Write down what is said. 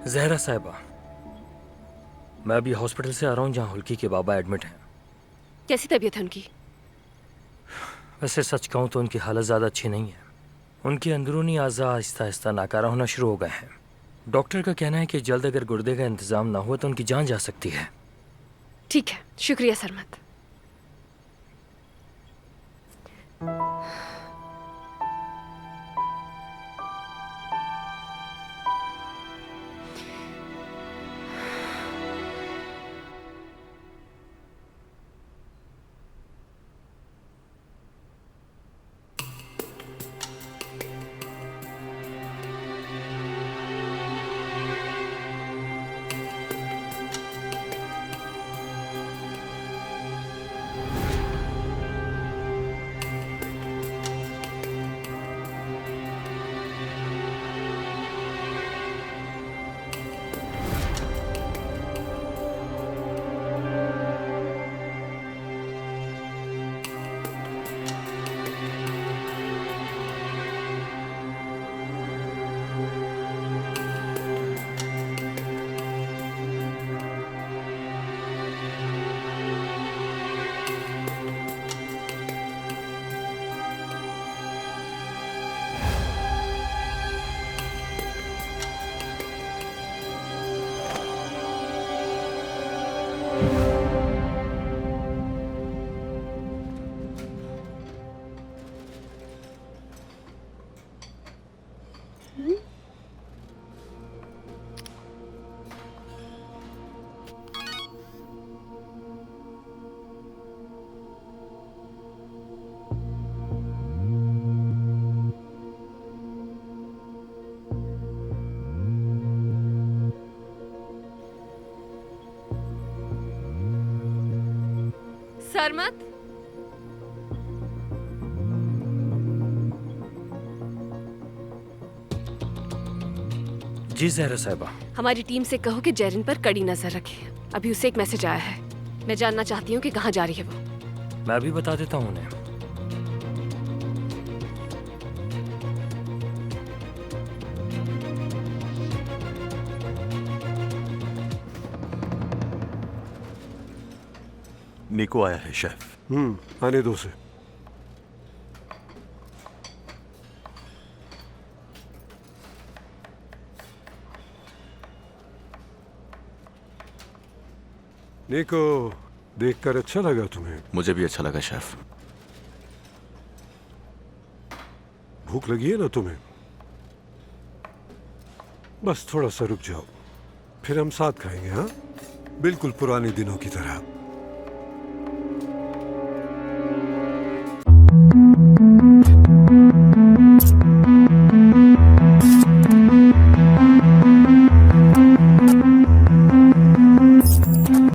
जहरा साहिबा, मैं अभी हॉस्पिटल से आ रहा हूँ जहाँ हुल्की के बाबा एडमिट हैं। कैसी तबीयत है उनकी? वैसे सच कहूँ तो उनकी हालत ज़्यादा अच्छी नहीं है। उनकी अंदरूनी आज़ा आहिस्ता आहिस्ता नाकारा होना शुरू हो गए हैं। डॉक्टर का कहना है कि जल्द अगर गुर्दे का इंतज़ाम ना हुआ तो उनकी जान जा सकती है। ठीक है, शुक्रिया सरमत। सरमत, जी जहरा साहिबा। हमारी टीम से कहो कि जैरिन पर कड़ी नजर रखे। अभी उसे एक मैसेज आया है। मैं जानना चाहती हूँ कि कहाँ जा रही है वो। मैं भी बता देता हूँ उन्हें। निको आया है शेफ। आने दो उसे। निको, देखकर अच्छा लगा तुम्हें? मुझे भी अच्छा लगा शेफ। भूख लगी है ना तुम्हें? बस थोड़ा सा रुक जाओ, फिर हम साथ खाएंगे। हाँ, बिल्कुल पुराने दिनों की तरह।